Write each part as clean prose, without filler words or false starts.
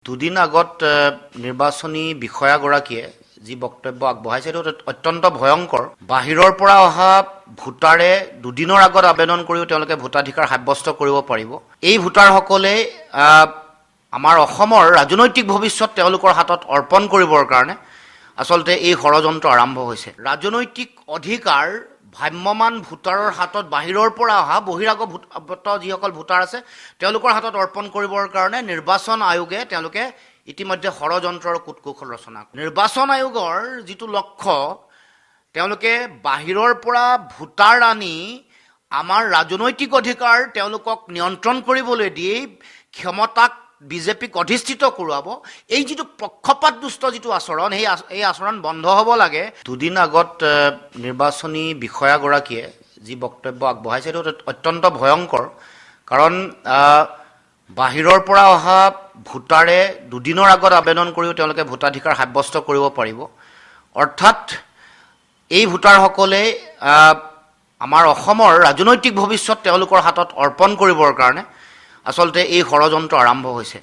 দুদিন আগত নিৰ্বাচনী বিষয়াগৰাকীয়ে যি বক্তব্য আগবঢ়াইছে এইটো অত্যন্ত ভয়ংকৰ। বাহিৰৰ পৰা অহা ভোটাৰে দুদিনৰ আগত আবেদন কৰিও তেওঁলোকে ভোটাধিকাৰ সাব্যস্ত কৰিব পাৰিব। এই ভোটাৰসকলে আমাৰ অসমৰ ৰাজনৈতিক ভৱিষ্যত তেওঁলোকৰ হাতত অৰ্পণ কৰিবৰ কাৰণে আচলতে এই ষড়যন্ত্ৰ আৰম্ভ হৈছে। ৰাজনৈতিক অধিকাৰ ভ্ৰাম্যমান ভোটাৰৰ হাতত বাহিৰৰ পৰা অহা বহিৰাগত যিসকল ভোটাৰ আছে তেওঁলোকৰ হাতত অৰ্পণ কৰিবৰ কাৰণে নিৰ্বাচন আয়োগে তেওঁলোকে ইতিমধ্যে ষড়যন্ত্ৰৰ কূটকৌশল ৰচনা কৰে। নিৰ্বাচন আয়োগৰ যিটো লক্ষ্য, তেওঁলোকে বাহিৰৰ পৰা ভোটাৰ আনি আমাৰ ৰাজনৈতিক অধিকাৰ তেওঁলোকক নিয়ন্ত্ৰণ কৰিবলৈ দি ক্ষমতাক বিজেপিক অধিষ্ঠিত কৰোৱাব। এই যিটো পক্ষপাতদুষ্ট যিটো আচৰণ, এই আচৰণ বন্ধ হ'ব লাগে। দুদিন আগত নিৰ্বাচনী বিষয়াগৰাকীয়ে যি বক্তব্য আগবঢ়াইছে এইটো অত্যন্ত ভয়ংকৰ। কাৰণ বাহিৰৰ পৰা অহা ভোটাৰে দুদিনৰ আগত আবেদন কৰিও তেওঁলোকে ভোটাধিকাৰ সাব্যস্ত কৰিব পাৰিব। অৰ্থাৎ এই ভোটাৰসকলে আমাৰ অসমৰ ৰাজনৈতিক ভৱিষ্যত তেওঁলোকৰ হাতত অৰ্পণ কৰিবৰ কাৰণে আচলতে এই ষড়যন্ত্ৰ আৰম্ভ হৈছে।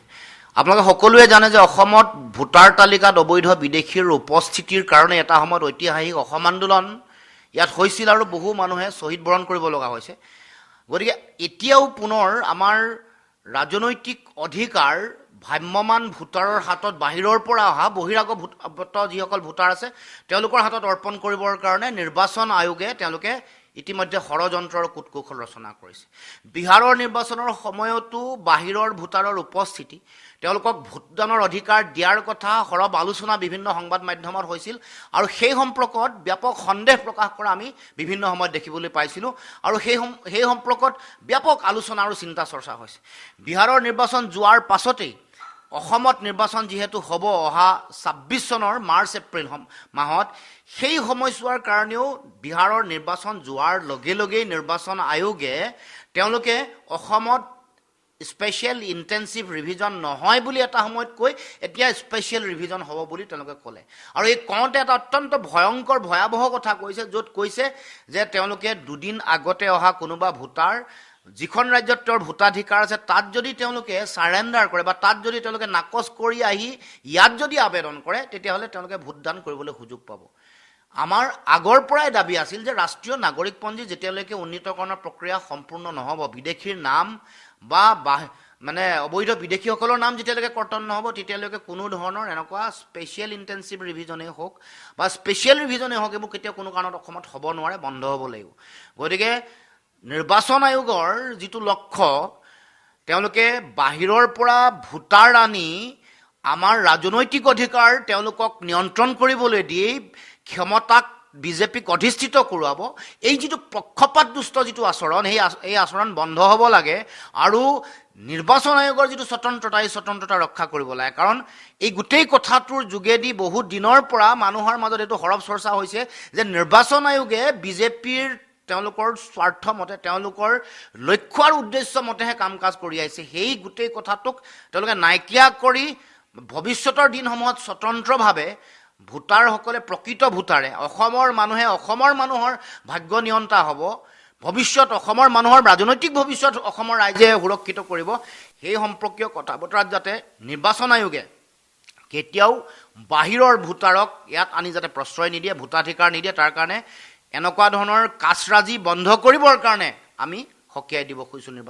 আপোনালোকে সকলোৱে জানে যে অসমত ভোটাৰ তালিকাত অবৈধ বিদেশীৰ উপস্থিতিৰ কাৰণে এটা সময়ত ঐতিহাসিক অসম আন্দোলন ইয়াত হৈছিল আৰু বহু মানুহে শ্বহীদ বৰণ কৰিব লগা হৈছে। গতিকে এতিয়াও পুনৰ আমাৰ ৰাজনৈতিক অধিকাৰ ভ্ৰাম্যমান ভোটাৰৰ হাতত বাহিৰৰ পৰা অহা বহিৰাগত যিসকল ভোটাৰ আছে তেওঁলোকৰ হাতত অৰ্পণ কৰিবৰ কাৰণে নিৰ্বাচন আয়োগে তেওঁলোকে ইতিমধ্যে ষড়যন্ত্ৰৰ কূটকৌশল ৰচনা কৰিছে। বিহাৰৰ নিৰ্বাচনৰ সময়তো বাহিৰৰ ভোটাৰৰ উপস্থিতি, তেওঁলোকক ভোটদানৰ অধিকাৰ দিয়াৰ কথা সৰব আলোচনা বিভিন্ন সংবাদ মাধ্যমত হৈছিল আৰু সেই সম্পৰ্কত ব্যাপক সন্দেহ প্ৰকাশ কৰা আমি বিভিন্ন সময়ত দেখিবলৈ পাইছিলোঁ আৰু সেই সম্পৰ্কত ব্যাপক আলোচনা আৰু চিন্তা চৰ্চা হৈছে। বিহাৰৰ নিৰ্বাচন যোৱাৰ পাছতেই অসমত নিৰ্বাচন যিহেতু হ'ব অহা ২৬ চনৰ মাৰ্চ এপ্ৰিল মাহত, সেই সময়ছোৱাৰ কাৰণেও বিহাৰৰ নিৰ্বাচন যোৱাৰ লগে লগেই নিৰ্বাচন আয়োগে তেওঁলোকে অসমত স্পেচিয়েল ইণ্টেনচিভ ৰিভিজন নহয় বুলি এটা সময়ত কৈ এতিয়া স্পেচিয়েল ৰিভিজন হ'ব বুলি তেওঁলোকে ক'লে। আৰু এই কওঁতে এটা অত্যন্ত ভয়ংকৰ ভয়াৱহ কথা কৈছে, য'ত কৈছে যে তেওঁলোকে দুদিন আগতে অহা কোনোবা ভোটাৰ যিখন ৰাজ্যত তেওঁৰ ভোটাধিকাৰ আছে তাত যদি তেওঁলোকে ছাৰেণ্ডাৰ কৰে বা তাত যদি তেওঁলোকে নাকচ কৰি আহি ইয়াত যদি আবেদন কৰে তেতিয়াহ'লে তেওঁলোকে ভোটদান কৰিবলৈ সুযোগ পাব। আমাৰ আগৰ পৰাই দাবী আছিল যে ৰাষ্ট্ৰীয় নাগৰিকপঞ্জী যেতিয়ালৈকে উন্নীতকৰণৰ প্ৰক্ৰিয়া সম্পূৰ্ণ নহ'ব, বিদেশীৰ নাম বা মানে অবৈধ বিদেশীসকলৰ নাম যেতিয়ালৈকে কৰ্তন নহ'ব তেতিয়ালৈকে কোনো ধৰণৰ এনেকুৱা স্পেচিয়েল ইণ্টেনচিভ ৰিভিজনেই হওক বা স্পেচিয়েল ৰিভিজনেই হওক এইবোৰ কেতিয়াও কোনো কাৰণত অসমত হ'ব নোৱাৰে, বন্ধ হ'ব লাগিব। গতিকে নিৰ্বাচন আয়োগৰ যিটো লক্ষ্য, তেওঁলোকে বাহিৰৰ পৰা ভোটাৰ আনি আমাৰ ৰাজনৈতিক অধিকাৰ তেওঁলোকক নিয়ন্ত্ৰণ কৰিবলৈ দি ক্ষমতাক বিজেপিক অধিষ্ঠিত কৰোৱাব। এই যিটো পক্ষপাতদুষ্ট যিটো আচৰণ, এই আচৰণ বন্ধ হ'ব লাগে আৰু নিৰ্বাচন আয়োগৰ যিটো স্বতন্ত্ৰতা, এই স্বতন্ত্ৰতা ৰক্ষা কৰিব লাগে। কাৰণ এই গোটেই কথাটোৰ যোগেদি বহুত দিনৰ পৰা মানুহৰ মাজত এইটো সৰব চৰ্চা হৈছে যে নিৰ্বাচন আয়োগে বিজেপিৰ তেওঁলোকৰ স্বাৰ্থ মতে, তেওঁলোকৰ লক্ষ্য আৰু উদ্দেশ্য মতেহে কাম কাজ কৰি আহিছে। সেই গোটেই কথাটোক তেওঁলোকে নাইকিয়া কৰি ভৱিষ্যতৰ দিনসমূহত স্বতন্ত্ৰভাৱে ভোটাৰসকলে, প্ৰকৃত ভোটাৰে, অসমৰ মানুহে অসমৰ মানুহৰ ভাগ্য নিয়ন্তা হ'ব, ভৱিষ্যত অসমৰ মানুহৰ ৰাজনৈতিক ভৱিষ্যত অসমৰ ৰাইজে সুৰক্ষিত কৰিব। সেই সম্পৰ্কীয় কথা বতৰাত যাতে নিৰ্বাচন আয়োগে কেতিয়াও বাহিৰৰ ভোটাৰক ইয়াত আনি যাতে প্ৰশ্ৰয় নিদিয়ে, ভোটাধিকাৰ নিদিয়ে, তাৰ কাৰণে এনেকুৱা ধৰণৰ কাচৰাজি বন্ধ কৰিবৰ কাৰণে আমি সকীয়াই দিব খুজিছোঁ নিৰ্বাচন